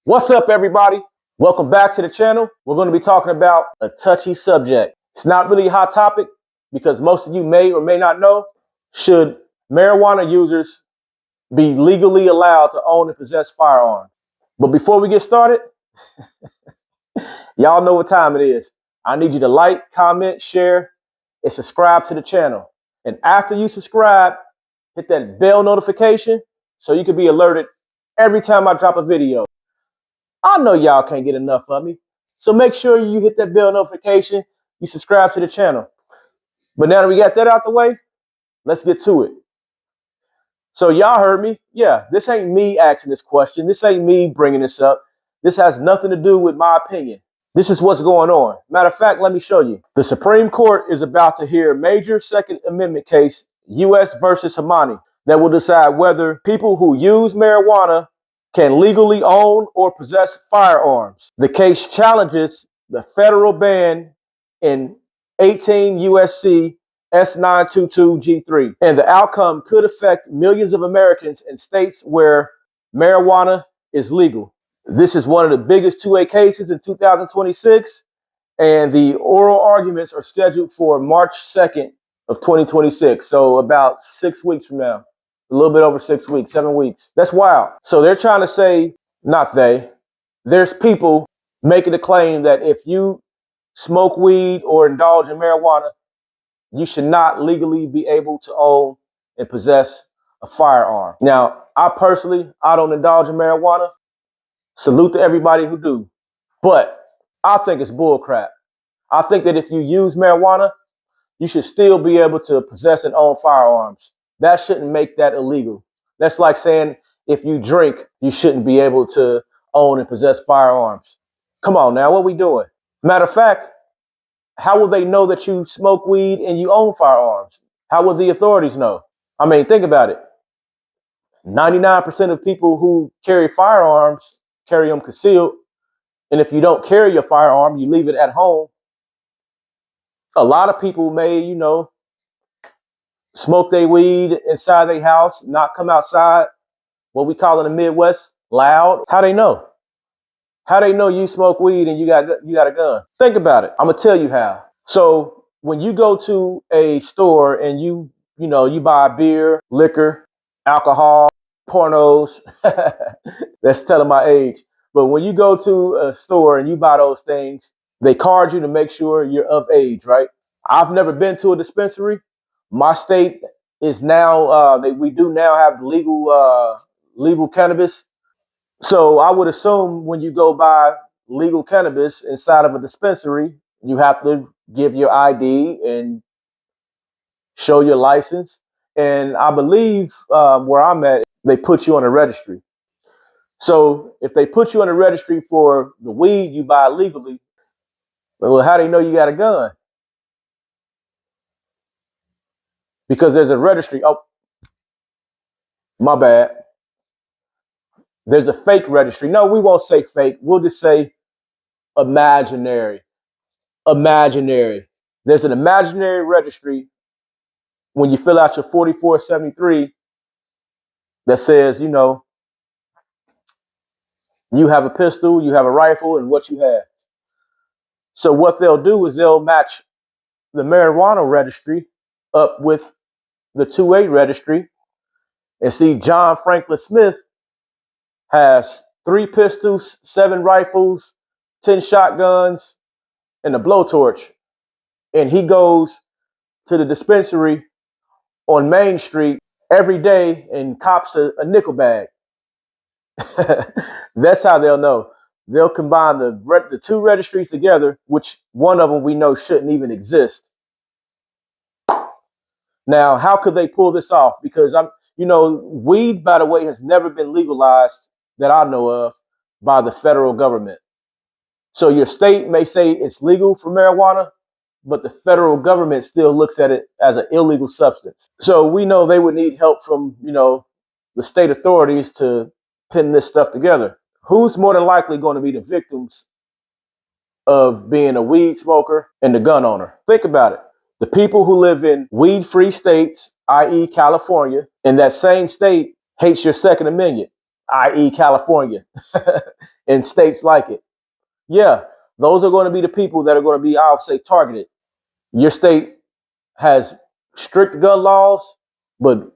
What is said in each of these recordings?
What's up, everybody? Welcome back to the channel. We're going to be talking about a touchy subject. It's not really a hot topic because most of you may or may not know, should marijuana users be legally allowed to own and possess firearms? But before we get started, y'all know what time it is. I need you to like, comment, share, and subscribe to the channel. And after you subscribe, hit that bell notification so you can be alerted every time I drop a video. I know y'all can't get enough of me, so make sure you hit that bell notification, you subscribe to the channel. But now that we got that out the way, let's get to it. So y'all heard me. Yeah, this ain't me asking this question. This ain't me bringing this up. This has nothing to do with my opinion. This is what's going on. Matter of fact, let me show you. The Supreme Court is about to hear a major Second Amendment case, U.S. versus Hamani, that will decide whether people who use marijuana can legally own or possess firearms. The case challenges the federal ban in 18 USC S922G3, and the outcome could affect millions of Americans in states where marijuana is legal. This is one of the biggest 2A cases in 2026, and the oral arguments are scheduled for March 2nd of 2026, so about 6 weeks from now. A little bit over 6 weeks, 7 weeks. That's wild. So they're trying to say, there's people making a claim that if you smoke weed or indulge in marijuana, you should not legally be able to own and possess a firearm. Now, I don't indulge in marijuana. Salute to everybody who do. But I think it's bullcrap. I think that if you use marijuana, you should still be able to possess and own firearms. That shouldn't make that illegal. That's like saying if you drink, you shouldn't be able to own and possess firearms. Come on now, what we doing? Matter of fact, how will they know that you smoke weed and you own firearms? How will the authorities know? I mean, think about it. 99% of people who carry firearms carry them concealed. And if you don't carry your firearm, you leave it at home. A lot of people may, smoke their weed inside their house, not come outside, what we call in the Midwest, loud. How they know? How they know you smoke weed and you got a gun? Think about it. I'm gonna tell you how. So when you go to a store and you buy beer, liquor, alcohol, pornos, that's telling my age. But when you go to a store and you buy those things, they card you to make sure you're of age, right? I've never been to a dispensary. My state is now, we do now have legal cannabis. So I would assume when you go buy legal cannabis inside of a dispensary, you have to give your ID and show your license. And I believe where I'm at, they put you on a registry. So if they put you on a registry for the weed you buy legally, well, how do they know you got a gun? Because there's a registry. Oh, my bad. There's a fake registry. No, we won't say fake. We'll just say imaginary. Imaginary. There's an imaginary registry when you fill out your 4473 that says, you have a pistol, you have a rifle, and what you have. So what they'll do is they'll match the marijuana registry up with the 2A registry and see John Franklin Smith has 3 pistols, 7 rifles, 10 shotguns, and a blowtorch. And he goes to the dispensary on Main Street every day and cops a nickel bag. That's how they'll know. They'll combine the 2 registries together, which one of them we know shouldn't even exist. Now, how could they pull this off? Because weed, by the way, has never been legalized that I know of by the federal government. So your state may say it's legal for marijuana, but the federal government still looks at it as an illegal substance. So we know they would need help from, the state authorities to pin this stuff together. Who's more than likely going to be the victims of being a weed smoker and the gun owner? Think about it. The people who live in weed-free states, i.e. California, and that same state hates your Second Amendment, i.e. California. in states like it. Yeah, those are going to be the people that are going to be, I'll say, targeted. Your state has strict gun laws, but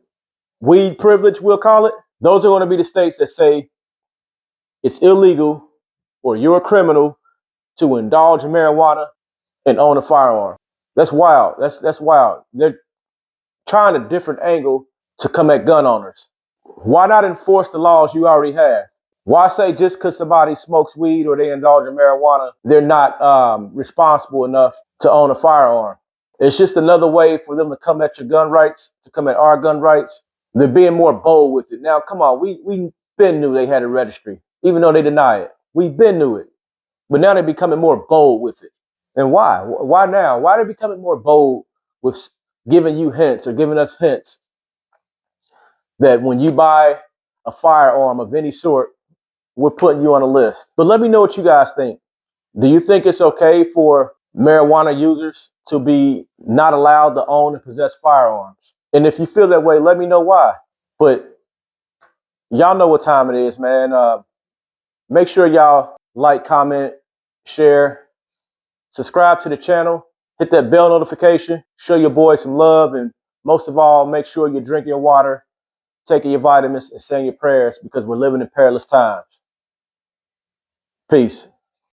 weed privilege, we'll call it. Those are going to be the states that say it's illegal or you're a criminal to indulge in marijuana and own a firearm. That's wild. That's wild. They're trying a different angle to come at gun owners. Why not enforce the laws you already have? Why say just because somebody smokes weed or they indulge in marijuana, they're not responsible enough to own a firearm? It's just another way for them to come at your gun rights, to come at our gun rights. They're being more bold with it. Now, come on, we been knew they had a registry, even though they deny it. We been knew it. But now they're becoming more bold with it. And why? Why now? Why are they becoming more bold with giving you hints or giving us hints that when you buy a firearm of any sort, we're putting you on a list? But let me know what you guys think. Do you think it's okay for marijuana users to be not allowed to own and possess firearms? And if you feel that way, let me know why. But y'all know what time it is, man. Make sure y'all like, comment, share, subscribe to the channel, hit that bell notification, show your boy some love, and most of all, make sure you're drinking your water, taking your vitamins, and saying your prayers because we're living in perilous times. Peace.